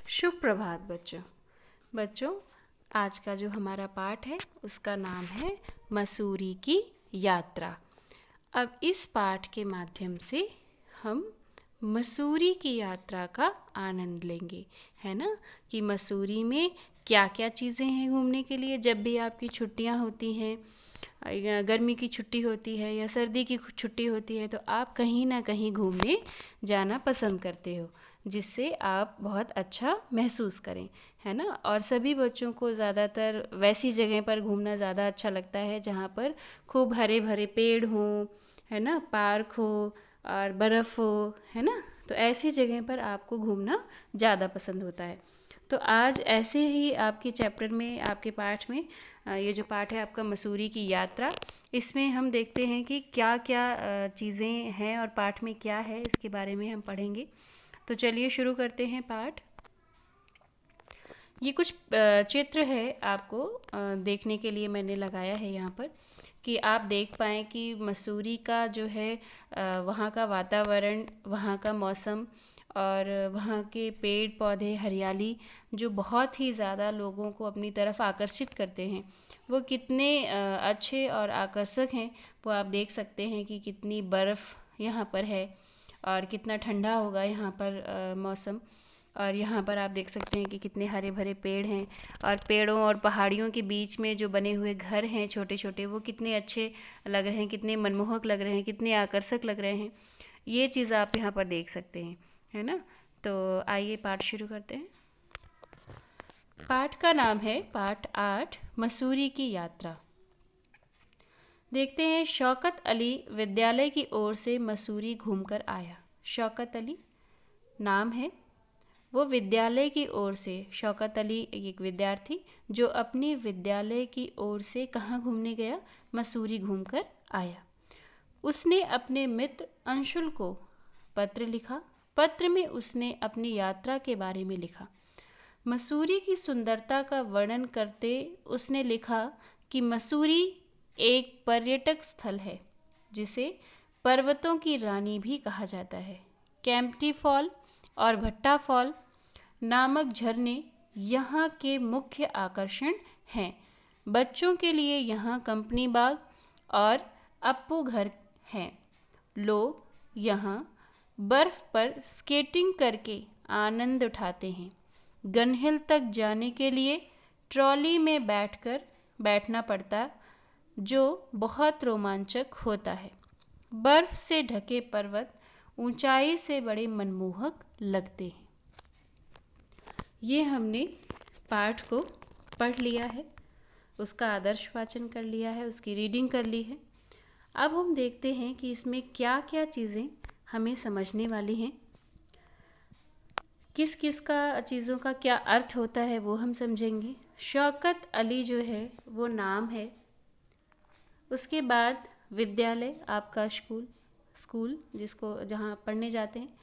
शुभ प्रभात बच्चों। बच्चों, आज का जो हमारा पाठ है उसका नाम है मसूरी की यात्रा। अब इस पाठ के माध्यम से हम मसूरी की यात्रा का आनंद लेंगे, है ना। कि मसूरी में क्या क्या चीज़ें हैं घूमने के लिए। जब भी आपकी छुट्टियां होती हैं, या गर्मी की छुट्टी होती है या सर्दी की छुट्टी होती है, तो आप कहीं ना कहीं घूमने जाना पसंद करते हो, जिससे आप बहुत अच्छा महसूस करें, है ना। और सभी बच्चों को ज़्यादातर वैसी जगह पर घूमना ज़्यादा अच्छा लगता है जहाँ पर खूब हरे भरे पेड़ हों, है ना, पार्क हो और बर्फ़ हो, है ना। तो ऐसी जगह पर आपको घूमना ज़्यादा पसंद होता है। तो आज ऐसे ही आपके चैप्टर में, आपके पाठ में, ये जो पाठ है आपका मसूरी की यात्रा, इसमें हम देखते हैं कि क्या क्या चीज़ें हैं और पाठ में क्या है, इसके बारे में हम पढ़ेंगे। तो चलिए शुरू करते हैं पाठ। ये कुछ चित्र है, आपको देखने के लिए मैंने लगाया है यहाँ पर, कि आप देख पाएँ कि मसूरी का जो है वहाँ का वातावरण, वहाँ का मौसम और वहाँ के पेड़ पौधे, हरियाली, जो बहुत ही ज़्यादा लोगों को अपनी तरफ आकर्षित करते हैं, वो कितने अच्छे और आकर्षक हैं। वो आप देख सकते हैं कि कितनी बर्फ़ यहाँ पर है और कितना ठंडा होगा यहाँ पर मौसम। और यहाँ पर आप देख सकते हैं कि कितने हरे भरे पेड़ हैं और पेड़ों और पहाड़ियों के बीच में जो बने हुए घर हैं छोटे छोटे, वो कितने अच्छे लग रहे हैं, कितने मनमोहक लग रहे हैं, कितने आकर्षक लग रहे हैं। ये चीज़ आप यहाँ पर देख सकते हैं, है ना। तो आइए पाठ शुरू करते हैं। पाठ का नाम है पाठ 8, मसूरी की यात्रा। देखते हैं, शौकत अली विद्यालय की ओर से मसूरी घूमकर आया। शौकत अली नाम है, वो विद्यालय की ओर से, शौकत अली एक विद्यार्थी जो अपनी विद्यालय की ओर से कहाँ घूमने गया, मसूरी घूमकर आया। उसने अपने मित्र अंशुल को पत्र लिखा। पत्र में उसने अपनी यात्रा के बारे में लिखा। मसूरी की सुंदरता का वर्णन करते उसने लिखा कि मसूरी एक पर्यटक स्थल है जिसे पर्वतों की रानी भी कहा जाता है। कैंपटी फॉल और भट्टा फॉल नामक झरने यहाँ के मुख्य आकर्षण हैं। बच्चों के लिए यहाँ कंपनी बाग और अप्पू घर हैं। लोग यहाँ बर्फ़ पर स्केटिंग करके आनंद उठाते हैं। गन हिल तक जाने के लिए ट्रॉली में बैठना पड़ता, जो बहुत रोमांचक होता है। बर्फ़ से ढके पर्वत ऊंचाई से बड़े मनमोहक लगते हैं। ये हमने पाठ को पढ़ लिया है, उसका आदर्श वाचन कर लिया है, उसकी रीडिंग कर ली है। अब हम देखते हैं कि इसमें क्या क्या चीज़ें हमें समझने वाली हैं, किस किस का चीज़ों का क्या अर्थ होता है वो हम समझेंगे। शौकत अली जो है वो नाम है। उसके बाद विद्यालय, आपका स्कूल जिसको जहाँ आप पढ़ने जाते हैं।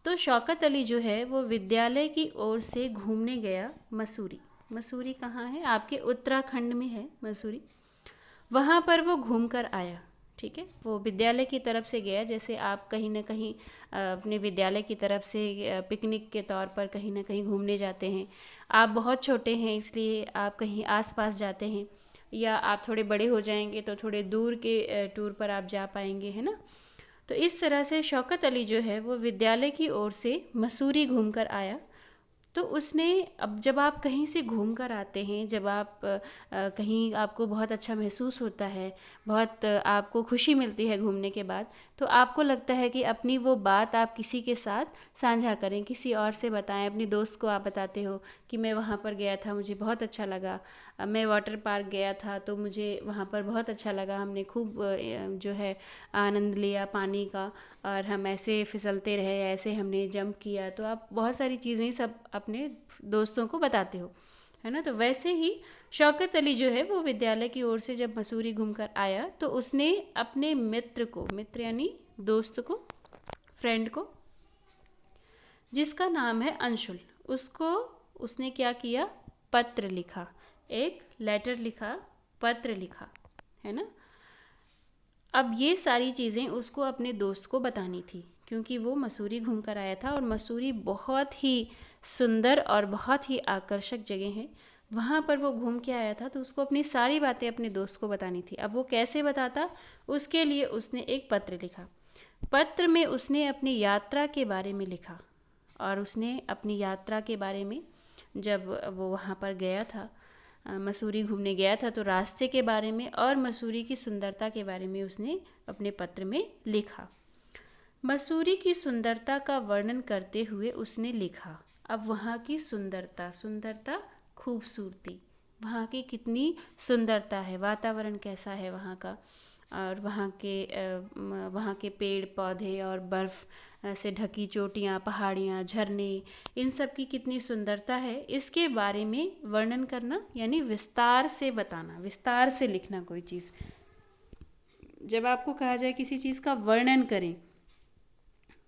तो शौकत अली जो है वो विद्यालय की ओर से घूमने गया मसूरी। मसूरी कहाँ है? आपके उत्तराखंड में है मसूरी। वहाँ पर वो घूम कर आया, ठीक है। वो विद्यालय की तरफ से गया, जैसे आप कहीं ना कहीं अपने विद्यालय की तरफ से पिकनिक के तौर पर कहीं ना कहीं घूमने जाते हैं। आप बहुत छोटे हैं इसलिए आप कहीं आसपास जाते हैं, या आप थोड़े बड़े हो जाएंगे तो थोड़े दूर के टूर पर आप जा पाएंगे, है ना। तो इस तरह से शौकत अली जो है वो विद्यालय की ओर से मसूरी घूम कर आया। तो उसने, अब जब आप कहीं से घूम कर आते हैं, जब आप कहीं आपको बहुत अच्छा महसूस होता है, बहुत आपको खुशी मिलती है घूमने के बाद, तो आपको लगता है कि अपनी वो बात आप किसी के साथ साझा करें, किसी और से बताएं। अपनी दोस्त को आप बताते हो कि मैं वहाँ पर गया था, मुझे बहुत अच्छा लगा। मैं वाटर पार्क गया था तो मुझे वहाँ पर बहुत अच्छा लगा, हमने खूब जो है आनंद लिया पानी का, और हम ऐसे फिसलते रहे, ऐसे हमने जंप किया। तो आप बहुत सारी चीज़ें सब अपने दोस्तों को बताते हो, है ना। तो वैसे ही शौकत अली जो है वो विद्यालय की ओर से जब मसूरी घूमकर आया तो उसने अपने मित्र को, मित्र यानी दोस्त को, फ्रेंड को, जिसका नाम है अंशुल, उसको उसने क्या किया, पत्र लिखा। एक लेटर लिखा, पत्र लिखा, है ना। अब ये सारी चीज़ें उसको अपने दोस्त को बतानी थी, क्योंकि वो मसूरी घूम कर आया था और मसूरी बहुत ही सुंदर और बहुत ही आकर्षक जगह है। वहाँ पर वो घूम के आया था, तो उसको अपनी सारी बातें अपने दोस्त को बतानी थी। अब वो कैसे बताता, उसके लिए उसने एक पत्र लिखा। पत्र में उसने अपनी यात्रा के बारे में लिखा, और उसने अपनी यात्रा के बारे में, जब वो वहाँ पर गया था, मसूरी घूमने गया था, तो रास्ते के बारे में और मसूरी की सुंदरता के बारे में उसने अपने पत्र में लिखा। मसूरी की सुंदरता का वर्णन करते हुए उसने लिखा। अब वहाँ की सुंदरता, सुंदरता, खूबसूरती, वहाँ की कितनी सुंदरता है, वातावरण कैसा है वहाँ का, और वहाँ के पेड़ पौधे और बर्फ़ से ढकी चोटियाँ, पहाड़ियाँ, झरने, इन सब की कितनी सुंदरता है, इसके बारे में वर्णन करना, यानी विस्तार से बताना, विस्तार से लिखना कोई चीज़। जब आपको कहा जाए किसी चीज़ का वर्णन करें,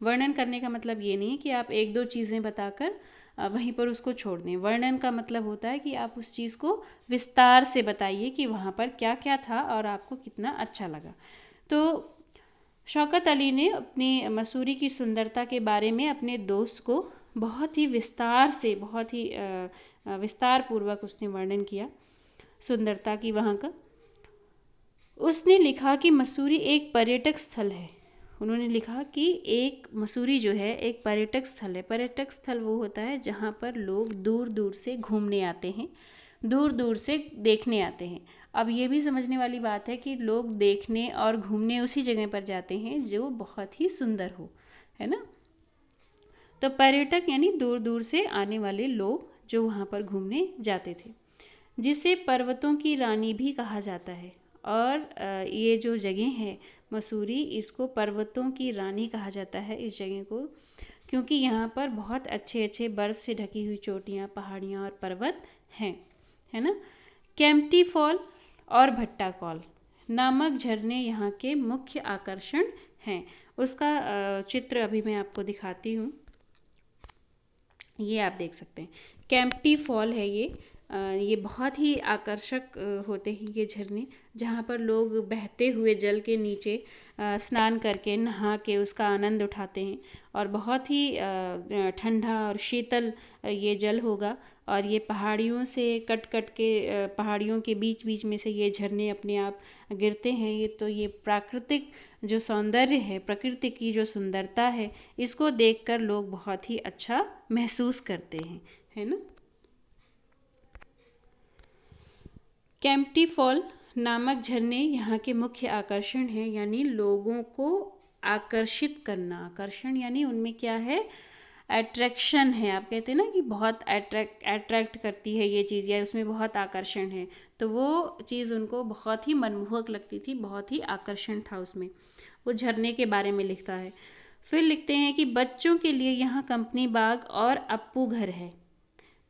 वर्णन करने का मतलब ये नहीं है कि आप एक दो चीज़ें बताकर वहीं पर उसको छोड़ दें। वर्णन का मतलब होता है कि आप उस चीज़ को विस्तार से बताइए कि वहाँ पर क्या क्या था और आपको कितना अच्छा लगा। तो शौकत अली ने अपनी मसूरी की सुंदरता के बारे में अपने दोस्त को बहुत ही विस्तार से, बहुत ही विस्तार पूर्वक उसने वर्णन किया सुंदरता की वहाँ का। उसने लिखा कि मसूरी एक पर्यटक स्थल है। उन्होंने लिखा कि एक मसूरी जो है एक पर्यटक स्थल है। पर्यटक स्थल वो होता है जहाँ पर लोग दूर दूर से घूमने आते हैं, दूर दूर से देखने आते हैं। अब ये भी समझने वाली बात है कि लोग देखने और घूमने उसी जगह पर जाते हैं जो बहुत ही सुंदर हो, है ना। तो पर्यटक यानी दूर दूर से आने वाले लोग जो वहाँ पर घूमने जाते थे, जिसे पर्वतों की रानी भी कहा जाता है। और ये जो जगह है मसूरी, इसको पर्वतों की रानी कहा जाता है इस जगह को, क्योंकि यहाँ पर बहुत अच्छे अच्छे बर्फ़ से ढकी हुई चोटियाँ, पहाड़ियाँ और पर्वत हैं, है ना। केम्प्टी फॉल और भट्टा कॉल नामक झरने यहाँ के मुख्य आकर्षण हैं। उसका चित्र अभी मैं आपको दिखाती हूँ, ये आप देख सकते हैं। केम्प्टी फॉल है ये बहुत ही आकर्षक होते हैं ये झरने, जहाँ पर लोग बहते हुए जल के नीचे स्नान करके, नहा के उसका आनंद उठाते हैं। और बहुत ही ठंडा और शीतल ये जल होगा, और ये पहाड़ियों से कट कट के, पहाड़ियों के बीच बीच में से ये झरने अपने आप गिरते हैं। ये तो ये प्राकृतिक जो सौंदर्य है, प्रकृति की जो सुंदरता है, इसको देखकर लोग बहुत ही अच्छा महसूस करते हैं, है ना। केम्प्टी फॉल नामक झरने यहाँ के मुख्य आकर्षण हैं, यानी लोगों को आकर्षित करना। आकर्षण यानी उनमें क्या है, अट्रैक्शन है। आप कहते हैं ना कि बहुत अट्रैक्ट करती है ये चीज़, या उसमें बहुत आकर्षण है, तो वो चीज़ उनको बहुत ही मनमोहक लगती थी, बहुत ही आकर्षण था उसमें। वो झरने के बारे में लिखता है। फिर लिखते हैं कि बच्चों के लिए यहाँ कंपनी बाग और अप्पू घर है।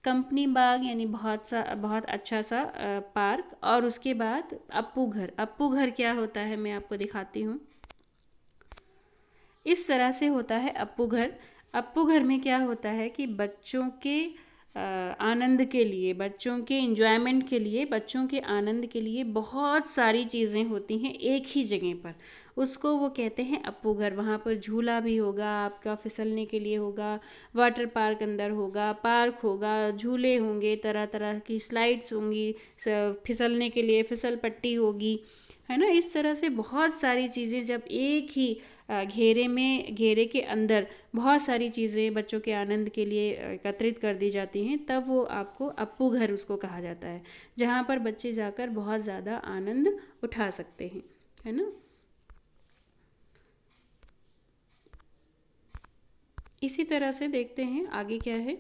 कंपनी बाग यानी बहुत अच्छा सा पार्क, और उसके बाद अप्पू घर। अप्पू घर क्या होता है मैं आपको दिखाती हूँ। इस तरह से होता है अप्पू घर। अप्पू घर में क्या होता है कि बच्चों के आनंद के लिए, बच्चों के एंजॉयमेंट के लिए, बच्चों के आनंद के लिए बहुत सारी चीज़ें होती हैं एक ही जगह पर। उसको वो कहते हैं अप्पू घर। वहाँ पर झूला भी होगा, आपका फिसलने के लिए होगा, वाटर पार्क अंदर होगा, पार्क होगा, झूले होंगे, तरह तरह की स्लाइड्स होंगी, फिसलने के लिए फिसल पट्टी होगी, है ना। इस तरह से बहुत सारी चीज़ें जब एक ही घेरे के अंदर बहुत सारी चीज़ें बच्चों के आनंद के लिए एकत्रित कर दी जाती हैं, तब वो आपको अप्पू घर उसको कहा जाता है, जहाँ पर बच्चे जाकर बहुत ज़्यादा आनंद उठा सकते हैं, है ना। इसी तरह से देखते हैं आगे क्या है।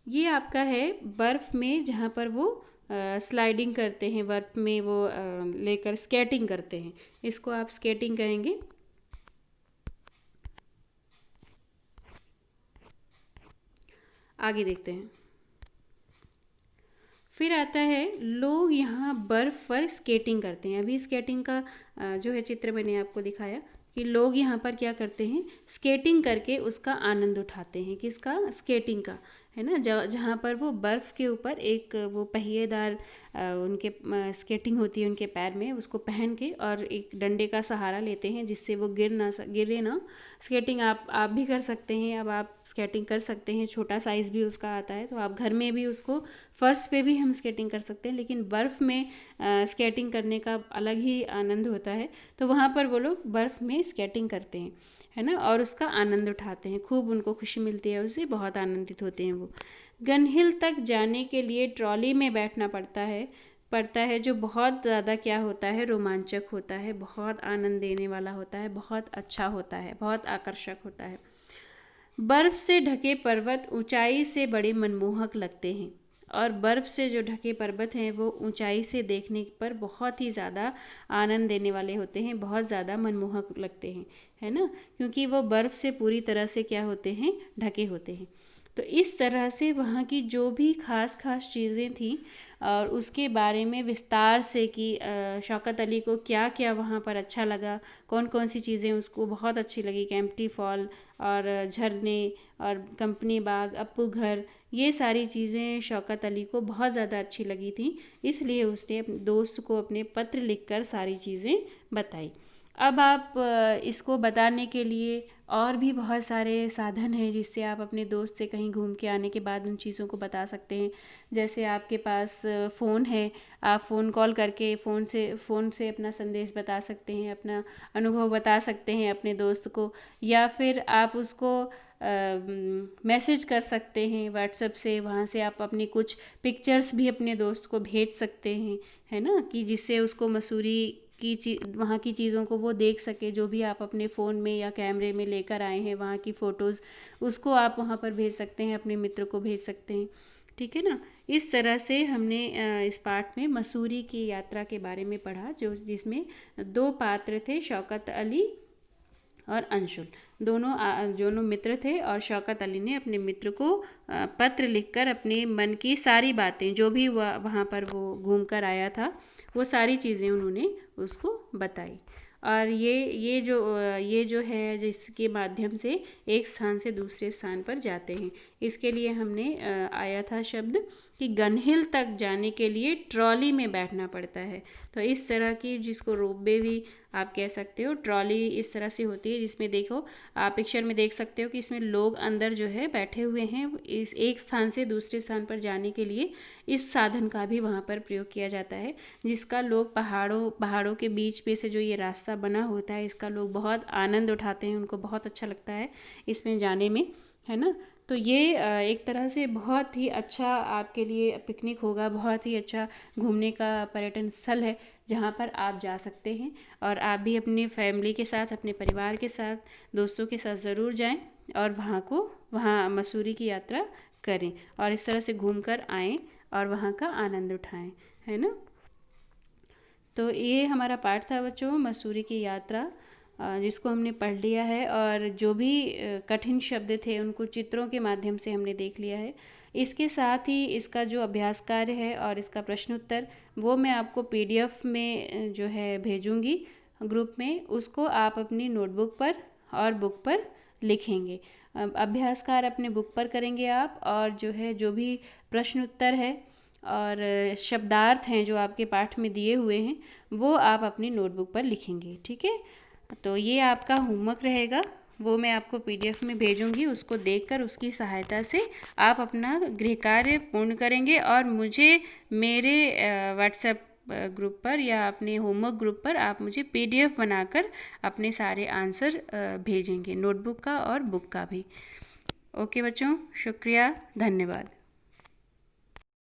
ये आपका है बर्फ़ में, जहाँ पर वो स्लाइडिंग करते हैं, बर्फ़ में वो लेकर स्केटिंग करते हैं, इसको आप स्केटिंग कहेंगे। आगे देखते हैं। फिर आता है लोग यहाँ बर्फ़ पर स्केटिंग करते हैं। अभी स्केटिंग का जो है चित्र मैंने आपको दिखाया कि लोग यहाँ पर क्या करते हैं, स्केटिंग करके उसका आनंद उठाते हैं। किसका, स्केटिंग का, है ना, जहाँ पर वो बर्फ़ के ऊपर एक वो पहिएदार उनके स्केटिंग होती है उनके पैर में, उसको पहन के और एक डंडे का सहारा लेते हैं जिससे वो गिरे ना। स्केटिंग आप भी कर सकते हैं। अब आप स्केटिंग कर सकते हैं, छोटा साइज़ भी उसका आता है, तो आप घर में भी उसको फ़र्श पे भी हम स्केटिंग कर सकते हैं, लेकिन बर्फ़ में स्केटिंग करने का अलग ही आनंद होता है। तो वहाँ पर वो लोग बर्फ़ में स्केटिंग करते हैं, है ना, और उसका आनंद उठाते हैं, खूब उनको खुशी मिलती है, उससे बहुत आनंदित होते हैं वो। गन हिल तक जाने के लिए ट्रॉली में बैठना पड़ता है, जो बहुत ज़्यादा क्या होता है, रोमांचक होता है, बहुत आनंद देने वाला होता है, बहुत अच्छा होता है, बहुत आकर्षक होता है। बर्फ़ से ढके पर्वत ऊंचाई से बड़े मनमोहक लगते हैं, और बर्फ़ से जो ढके पर्वत हैं वो ऊंचाई से देखने पर बहुत ही ज़्यादा आनंद देने वाले होते हैं, बहुत ज़्यादा मनमोहक लगते हैं, है ना, क्योंकि वो बर्फ़ से पूरी तरह से क्या होते हैं, ढके होते हैं। तो इस तरह से वहाँ की जो भी ख़ास चीज़ें थीं और उसके बारे में विस्तार से कि शौकत अली को क्या क्या वहाँ पर अच्छा लगा, कौन कौन सी चीज़ें उसको बहुत अच्छी लगी, केम्प्टी फॉल और झरने और कंपनी बाग, अप्पू घर, ये सारी चीज़ें शौकत अली को बहुत ज़्यादा अच्छी लगी थी, इसलिए उसने अपने दोस्त को अपने पत्र लिखकर सारी चीज़ें बताई। अब आप इसको बताने के लिए और भी बहुत सारे साधन हैं जिससे आप अपने दोस्त से कहीं घूम के आने के बाद उन चीज़ों को बता सकते हैं। जैसे आपके पास फ़ोन है, आप फ़ोन कॉल करके फ़ोन से अपना संदेश बता सकते हैं, अपना अनुभव बता सकते हैं अपने दोस्त को, या फिर आप उसको मैसेज कर सकते हैं व्हाट्सएप से, वहाँ से आप अपनी कुछ पिक्चर्स भी अपने दोस्त को भेज सकते हैं, है ना, कि जिससे उसको मसूरी की वहाँ की चीज़ों को वो देख सके, जो भी आप अपने फ़ोन में या कैमरे में लेकर आए हैं वहाँ की फ़ोटोज़, उसको आप वहाँ पर भेज सकते हैं, अपने मित्र को भेज सकते हैं, ठीक है ना। इस तरह से हमने इस पाठ में मसूरी की यात्रा के बारे में पढ़ा, जिसमें 2 पात्र थे, शौकत अली और अंशुल, दोनों मित्र थे, और शौकत अली ने अपने मित्र को पत्र लिखकर अपने मन की सारी बातें, जो भी वहाँ पर वो घूम कर आया था, वो सारी चीज़ें उन्होंने उसको बताई। और ये जो है जिसके माध्यम से एक स्थान से दूसरे स्थान पर जाते हैं, इसके लिए हमने आया था शब्द कि गनहिल तक जाने के लिए ट्रॉली में बैठना पड़ता है। तो इस तरह की, जिसको रोपवे भी आप कह सकते हो, ट्रॉली इस तरह से होती है जिसमें देखो आप पिक्चर में देख सकते हो कि इसमें लोग अंदर जो है बैठे हुए हैं, इस एक स्थान से दूसरे स्थान पर जाने के लिए इस साधन का भी वहाँ पर प्रयोग किया जाता है, जिसका लोग पहाड़ों के बीच में से जो ये रास्ता बना होता है, इसका लोग बहुत आनंद उठाते हैं, उनको बहुत अच्छा लगता है इसमें जाने में, है ना। तो ये एक तरह से बहुत ही अच्छा आपके लिए पिकनिक होगा, बहुत ही अच्छा घूमने का पर्यटन स्थल है, जहाँ पर आप जा सकते हैं, और आप भी अपनी फैमिली के साथ, अपने परिवार के साथ, दोस्तों के साथ ज़रूर जाएं और वहाँ मसूरी की यात्रा करें और इस तरह से घूम कर आएँ और वहाँ का आनंद उठाएं, है ना। तो ये हमारा पाठ था बच्चों, मसूरी की यात्रा, जिसको हमने पढ़ लिया है, और जो भी कठिन शब्द थे उनको चित्रों के माध्यम से हमने देख लिया है। इसके साथ ही इसका जो अभ्यास कार्य है और इसका प्रश्न उत्तर, वो मैं आपको PDF में जो है भेजूँगी ग्रुप में, उसको आप अपनी नोटबुक पर और बुक पर लिखेंगे। अभ्यास कार्य अपने बुक पर करेंगे आप, और जो है जो भी प्रश्न उत्तर है और शब्दार्थ हैं जो आपके पाठ में दिए हुए हैं, वो आप अपनी नोटबुक पर लिखेंगे, ठीक है। तो ये आपका होमवर्क रहेगा, वो मैं आपको PDF में भेजूँगी, उसको देखकर उसकी सहायता से आप अपना गृह कार्य पूर्ण करेंगे और मुझे मेरे व्हाट्सएप ग्रुप पर या अपने होमवर्क ग्रुप पर आप मुझे PDF बनाकर अपने सारे आंसर भेजेंगे, नोटबुक का और बुक का भी। ओके बच्चों, शुक्रिया, धन्यवाद।